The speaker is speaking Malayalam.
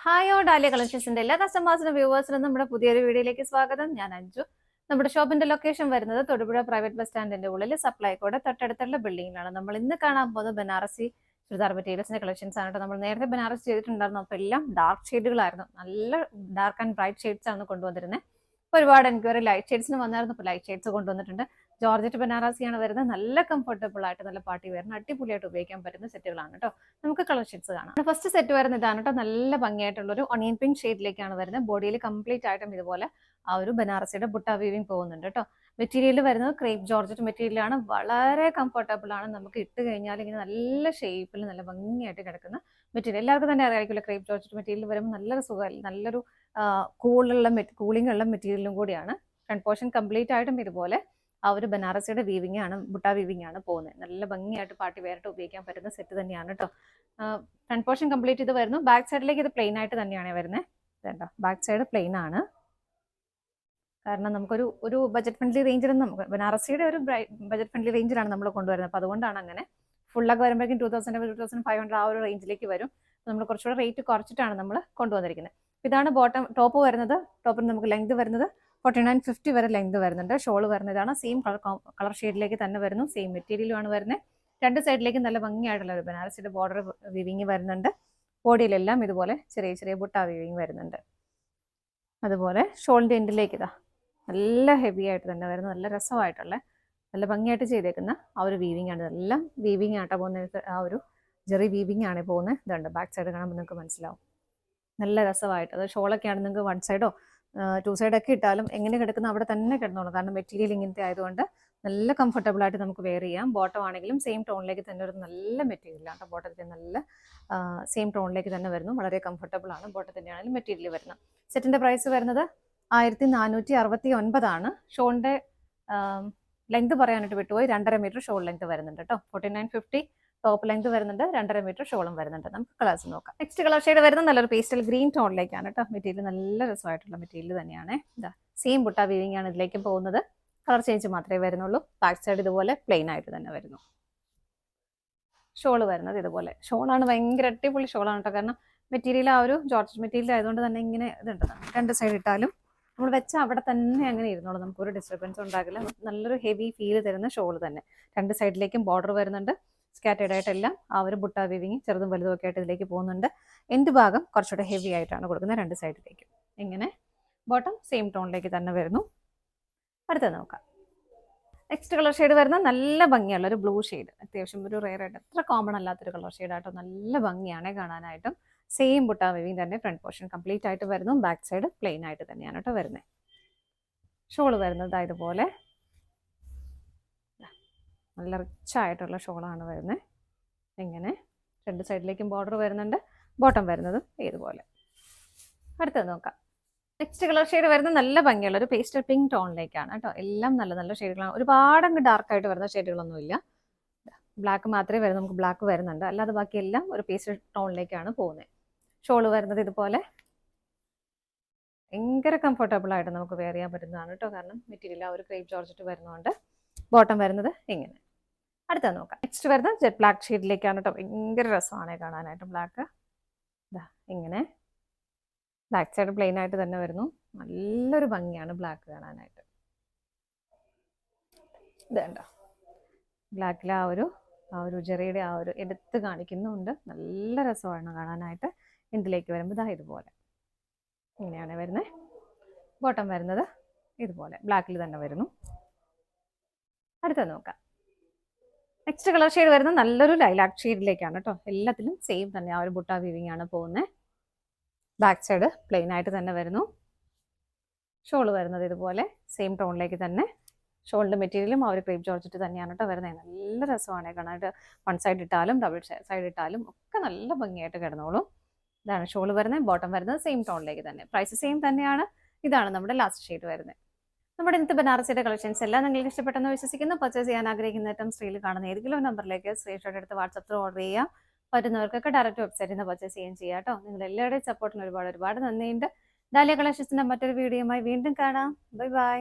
ഹായ് ഓ ഡാലിയ കളക്ഷൻസിന്റെ എല്ലാ കസ്റ്റമേഴ്സിനും വ്യൂവേഴ്സിനും നമ്മുടെ പുതിയൊരു വീഡിയോയിലേക്ക് സ്വാഗതം. ഞാൻ അഞ്ജു. നമ്മുടെ ഷോപ്പിന്റെ ലൊക്കേഷൻ വരുന്നത് തൊടുപുഴ പ്രൈവറ്റ് ബസ് സ്റ്റാൻഡിന്റെ ഉള്ളിൽ സപ്ലൈകോടെ തൊട്ടടുത്തുള്ള ബിൽഡിംഗിലാണ്. നമ്മൾ ഇന്ന് കാണാൻ പോകുന്നത് ബനാറസി ചുരിദാർ മെറ്റീരിയൽസിന്റെ കളക്ഷൻസ് ആണ് കേട്ടോ. നമ്മൾ നേരത്തെ ബനാറസ് ചെയ്തിട്ടുണ്ടായിരുന്നു, അപ്പോൾ എല്ലാം ഡാർക്ക് ഷെയ്ഡുകളായിരുന്നു. നല്ല ഡാർക്ക് ആൻഡ് ബ്രൈറ്റ് ഷെയ്ഡ്സ് ആണ് കൊണ്ടുവന്നിരുന്നത്. ഒരുപാട് എൻക്വയറി ലൈറ്റ് ഷെയ്ഡ്സിന് വന്നായിരുന്നു. ഇപ്പോൾ ലൈറ്റ് ഷെയ്ഡ്സ് കൊണ്ടുവന്നിട്ടുണ്ട്. ജോർജറ്റ് ബനാറസിയാണ് വരുന്നത്. നല്ല കംഫർട്ടബിൾ ആയിട്ട് നല്ല പാർട്ടി വെയറിന് അടിപൊളിയായിട്ട് ഉപയോഗിക്കാൻ പറ്റുന്ന സെറ്റുകളാണ് കേട്ടോ. നമുക്ക് കളർ ഷെയ്ഡ്സ് കാണാം. ഫസ്റ്റ് സെറ്റ് വരുന്നത് ഇതാണ് കേട്ടോ. നല്ല ഭംഗിയായിട്ടുള്ള ഒരു ഒണിയൻ പിങ്ക് ഷെയ്ഡിലേക്കാണ് വരുന്നത്. ബോഡിയിൽ കംപ്ലീറ്റ് ആയിട്ടും ഇതുപോലെ ആ ഒരു ബനാറസിയുടെ ബുട്ട വീവിങ് പോകുന്നുണ്ട് കേട്ടോ. മെറ്റീരിയൽ വരുന്നത് ക്രേപ്പ് ജോർജറ്റ് മെറ്റീരിയലാണ്. വളരെ കംഫർട്ടബിൾ ആണ്. നമുക്ക് ഇട്ട് കഴിഞ്ഞാൽ ഇങ്ങനെ നല്ല ഷേപ്പിൽ നല്ല ഭംഗിയായിട്ട് കിടക്കുന്ന മെറ്റീരിയൽ. എല്ലാവർക്കും തന്നെ അറിയാമായിരിക്കില്ല, ക്രേപ്പ് ജോർജറ്റ് മെറ്റീരിയൽ വരുമ്പോൾ നല്ലൊരു സുഖം, നല്ലൊരു കൂളിംഗ് ഉള്ള മെറ്റീരിയലും കൂടിയാണ്. ഫ്രണ്ട് പോർഷൻ കംപ്ലീറ്റ് ആയിട്ടും ഇതുപോലെ ആ ഒരു ബനാറസിയുടെ വീവിംഗ് ആണ്, ബുട്ട വീവിംഗ് ആണ് പോകുന്നത്. നല്ല ഭംഗിയായിട്ട് പാർട്ടി വെയറായിട്ട് ഉപയോഗിക്കാൻ പറ്റുന്ന സെറ്റ് തന്നെയാണ് കേട്ടോ. ഫ്രണ്ട് പോർഷൻ കംപ്ലീറ്റ് ഇത് വരുന്നു. ബാക്ക് സൈഡിലേക്ക് ഇത് പ്ലെയിൻ ആയിട്ട് തന്നെയാണ് വരുന്നത്. ഇതുണ്ടോ, ബാക്ക് സൈഡ് പ്ലെയിൻ ആണ്. കാരണം നമുക്കൊരു ബജറ്റ് ഫ്രണ്ട്ലി റേഞ്ചിൽ നമുക്ക് ബനാറസിയുടെ ഒരു ബജറ്റ് ഫ്രണ്ട്ലി റേഞ്ചിലാണ് നമ്മൾ കൊണ്ടുവരുന്നത്. അപ്പോൾ അതുകൊണ്ടാണ് അങ്ങനെ. ഫുള്ളൊക്കെ വരുമ്പോഴേക്കും 2500 ആ ഒരു റേഞ്ചിലേക്ക് വരും. നമ്മൾ കുറച്ചുകൂടെ റേറ്റ് കുറച്ചിട്ടാണ് നമ്മൾ കൊണ്ടുവന്നിരിക്കുന്നത്. ഇതാണ് ടോപ്പ് വരുന്നത്. ടോപ്പിന് നമുക്ക് ലെങ്ത് വരുന്നത് 4950 വരെ ലെങ്ത് വരുന്നുണ്ട്. ഷോൾ വരുന്നതാണ് സെയിം കളർ ഷെയ്ഡിലേക്ക് തന്നെ വരുന്നു. സെയിം മെറ്റീരിയലുമാണ് വരുന്നത്. രണ്ട് സൈഡിലേക്ക് നല്ല ഭംഗിയായിട്ടുള്ള ഒരു ബനാറസിയുടെ ബോർഡർ വീവിങ് വരുന്നുണ്ട്. ബോഡിയിലെല്ലാം ഇതുപോലെ ചെറിയ ചെറിയ ബുട്ട വീവിങ് വരുന്നുണ്ട്. അതുപോലെ ഷോളിൻ്റെ എൻഡിലേക്ക് ഇതാ നല്ല ഹെവി ആയിട്ട് തന്നെ വരുന്നത്. നല്ല രസമായിട്ടുള്ള നല്ല ഭംഗിയായിട്ട് ചെയ്തേക്കുന്ന ആ ഒരു വീവിങ് ആണ്. ഇതെല്ലാം വീവിങ് ആട്ടോ പോകുന്നത്. ആ ഒരു ജെറി വീവിങ് ആണ് പോകുന്നത്. ഇതുണ്ട്, ബാക്ക് സൈഡ് കാണുമ്പോൾ നിങ്ങൾക്ക് മനസ്സിലാവും. നല്ല രസമായിട്ട് അത് ഷോളൊക്കെയാണ് നിങ്ങൾക്ക് 1 സൈഡോ 2 സൈഡൊക്കെ ഇട്ടാലും എങ്ങനെ കിടക്കുന്ന അവിടെ തന്നെ കിടന്നോളൂ. കാരണം മെറ്റീരിയൽ ഇങ്ങനത്തെ ആയതുകൊണ്ട് നല്ല കംഫർട്ടബിൾ ആയിട്ട് നമുക്ക് വെയർ ചെയ്യാം. ബോട്ടം ആണെങ്കിലും സെയിം ടോണിലേക്ക് തന്നെ ഒരു നല്ല മെറ്റീരിയലാണ്. ബോട്ടത്തിൽ നല്ല സെയിം ടോണിലേക്ക് തന്നെ വരുന്നു. വളരെ കംഫർട്ടബിൾ ആണ്. ബോട്ടത്തിൻ്റെ ആണെങ്കിലും മെറ്റീരിയൽ വരുന്നത്. സെറ്റിന്റെ പ്രൈസ് വരുന്നത് 1469 ആണ്. ഷോളിന്റെ ലെങ്ത് പറയാനായിട്ട് വിട്ടുപോയി. 2.5 മീറ്റർ ഷോൾ ലെങ്ത് വരുന്നുണ്ട് കേട്ടോ. 4950 ടോപ്പ് ലെങ്ത് വരുന്നുണ്ട്. 2.5 മീറ്റർ ഷോളും വരുന്നുണ്ട്. നമുക്ക് കളേഴ്സ് നോക്കാം. നെക്സ്റ്റ് കളർ ഷെയ്ഡ് വരുന്നത് നല്ലൊരു പേസ്റ്റൽ ഗ്രീൻ ടോണിലേക്കാണ് കേട്ടോ. മെറ്റീരിയൽ നല്ല രസമായിട്ടുള്ള മെറ്റീരിയൽ തന്നെയാണ്. ഇതാ സെയിം ബുട്ട വീവിംഗ് ആണ് ഇതിലേക്ക് പോകുന്നത്. കളർ ചേഞ്ച് മാത്രമേ വരുന്നുള്ളൂ. ബാക്ക് സൈഡ് ഇതുപോലെ പ്ലെയിൻ ആയിട്ട് തന്നെ വരുന്നു. ഷോൾ വരുന്നത് ഇതുപോലെ. ഷോളാണ് ഭയങ്കര അടിപൊളി ഷോളാണ് കേട്ടോ. കാരണം മെറ്റീരിയൽ ആ ഒരു ജോർജറ്റ് മെറ്റീരിയൽ ആയതുകൊണ്ട് തന്നെ ഇങ്ങനെ ഇതുണ്ട്. രണ്ട് സൈഡ് ഇട്ടാലും നമ്മൾ വെച്ചാൽ അവിടെ തന്നെ അങ്ങനെ ഇരുന്നോളൂ. നമുക്കൊരു ഡിസ്റ്റർബൻസ് ഉണ്ടാകില്ല. നല്ലൊരു ഹെവി ഫീൽ തരുന്ന ഷോൾ തന്നെ. രണ്ട് സൈഡിലേക്കും ബോർഡർ വരുന്നുണ്ട്. സ്കാറ്റേഡ് ആയിട്ടെല്ലാം ആ ഒരു ബുട്ട വീവിങ് ചെറുതും വലുതും ഒക്കെ ആയിട്ട് ഇതിലേക്ക് പോകുന്നുണ്ട്. എൻഡ് ഭാഗം കുറച്ചുകൂടെ ഹെവി ആയിട്ടാണ് കൊടുക്കുന്നത് രണ്ട് സൈഡിലേക്കും. ഇങ്ങനെ ബോട്ടം സെയിം ടോണിലേക്ക് തന്നെ വരുന്നു. അടുത്തത് നോക്കാം. നെക്സ്റ്റ് കളർ ഷെയ്ഡ് വരുന്നത് നല്ല ഭംഗിയുള്ള ഒരു ബ്ലൂ ഷെയ്ഡ്. അത്യാവശ്യം ഒരു റെയർ ആയിട്ട് അത്ര കോമൺ അല്ലാത്തൊരു കളർ ഷെയ്ഡായിട്ടോ. നല്ല ഭംഗിയാണ് കാണാനായിട്ടും. സെയിം ബുട്ട വീവിങ് തന്നെ ഫ്രണ്ട് പോർഷൻ കംപ്ലീറ്റ് ആയിട്ട് വരുന്നു. ബാക്ക് സൈഡ് പ്ലെയിൻ ആയിട്ട് തന്നെയാണ് കേട്ടോ വരുന്നത്. ഷോൾ വരുന്നത് ഇതുപോലെ നല്ല റിച്ച് ആയിട്ടുള്ള ഷോളാണ് വരുന്നത്. ഇങ്ങനെ രണ്ട് സൈഡിലേക്കും ബോർഡർ വരുന്നുണ്ട്. ബോട്ടം വരുന്നതും ഇതുപോലെ. അടുത്തത് നോക്കാം. നെക്സ്റ്റ് കളർ ഷെയ്ഡ് വരുന്നത് നല്ല ഭംഗിയുള്ള ഒരു പേസ്റ്റൽ പിങ്ക് ടോണിലേക്കാണ് കേട്ടോ. എല്ലാം നല്ല നല്ല ഷെയ്ഡുകളാണ്. ഒരുപാടങ്ങ് ഡാർക്കായിട്ട് വരുന്ന ഷെയ്ഡുകളൊന്നുമില്ല. ബ്ലാക്ക് മാത്രമേ വരുന്നു. നമുക്ക് ബ്ലാക്ക് വരുന്നുണ്ട്. അല്ലാതെ ബാക്കിയെല്ലാം ഒരു പേസ്റ്റൽ ടോണിലേക്കാണ് പോകുന്നത്. ഷോള് വരുന്നത് ഇതുപോലെ ഭയങ്കര കംഫർട്ടബിൾ ആയിട്ട് നമുക്ക് വെയർ ചെയ്യാൻ പറ്റുന്നതാണ് കേട്ടോ. കാരണം മെറ്റീരിയൽ ആ ഒരു ക്രേപ്പ് ജോർജറ്റ് വരുന്നതുകൊണ്ട്. ബോട്ടം വരുന്നത് ഇങ്ങനെ. അടുത്ത നോക്കാം. നെക്സ്റ്റ് വരുന്നത് ജെറ്റ് ബ്ലാക്ക് ഷെയ്ഡിലേക്കാണ് കേട്ടോ. ഭയങ്കര രസമാണ് കാണാനായിട്ട്. ബ്ലാക്ക് ഇതാ ഇങ്ങനെ ബാക്ക് സൈഡ് പ്ലെയിൻ ആയിട്ട് തന്നെ വരുന്നു. നല്ലൊരു ഭംഗിയാണ് ബ്ലാക്ക് കാണാനായിട്ട്. ഇതുണ്ടോ, ബ്ലാക്കിൽ ആ ഒരു ജെറിയുടെ ആ ഒരു എടുത്ത് കാണിക്കുന്നുണ്ട്. നല്ല രസമാണ് കാണാനായിട്ട്. ഇതിലേക്ക് വരുമ്പോൾ ഇതുപോലെ ഇങ്ങനെയാണ് വരുന്നത്. ബോട്ടം വരുന്നത് ഇതുപോലെ ബ്ലാക്കിൽ തന്നെ വരുന്നു. അടുത്തത് നോക്കാം. നെക്സ്റ്റ് കളർ ഷെയ്ഡ് വരുന്നത് നല്ലൊരു ലൈലാക്ക് ഷെയ്ഡിലേക്കാണ് കേട്ടോ. എല്ലാത്തിലും സെയിം തന്നെ ആ ഒരു ബുട്ട വീവിംഗ് ആണ് പോകുന്നത്. ബാക്ക് സൈഡ് പ്ലെയിൻ ആയിട്ട് തന്നെ വരുന്നു. ഷോൾ വരുന്നത് ഇതുപോലെ സെയിം ടോണിലേക്ക് തന്നെ. ഷോളിൻ്റെ മെറ്റീരിയലും ആ ഒരു ക്രേപ്പ് ജോർജറ്റ് തന്നെയാണ് കേട്ടോ വരുന്നത്. നല്ല രസമാണ് കാണാനായിട്ട്. 1 സൈഡ് ഇട്ടാലും ഡബിൾ സൈഡ് ഇട്ടാലും ഒക്കെ നല്ല ഭംഗിയായിട്ട് കിടന്നോളും. ഇതാണ് ഷോൾ വരുന്നത്. ബോട്ടം വരുന്നത് സെയിം ടോണിലേക്ക് തന്നെ. പ്രൈസ് സെയിം തന്നെയാണ്. ഇതാണ് നമ്മുടെ ലാസ്റ്റ് ഷെയ്ഡ് വരുന്നത്. നമ്മുടെ ഇന്നത്തെ ബനാറസിയുടെ കളക്ഷൻസ് എല്ലാം നിങ്ങൾക്ക് ഇഷ്ടപ്പെട്ടെന്ന് വിശ്വസിക്കുന്നു. പർച്ചേസ് ചെയ്യാൻ ആഗ്രഹിക്കുന്ന ഐറ്റം സ്ക്രീനിൽ കാണുന്ന ഏതെങ്കിലും നമ്പറിലേക്ക് സ്ക്രീൻഷോട്ട് എടുത്ത് വാട്സപ്പിൽ ഓർഡർ ചെയ്യാം. പറ്റുന്നവർക്കൊക്കെ ഡയറക്റ്റ് വെബ്സൈറ്റിൽ നിന്ന് പർച്ചേസ് ചെയ്യാൻ ചെയ്യാം കേട്ടോ. നിങ്ങൾ എല്ലാവരുടെയും സപ്പോർട്ടിന് ഒരുപാട് നന്ദിയുണ്ട്. ഡാലിയ കളക്ഷൻസിന്റെ മറ്റൊരു വീഡിയോയുമായി വീണ്ടും കാണാം. Bye bye.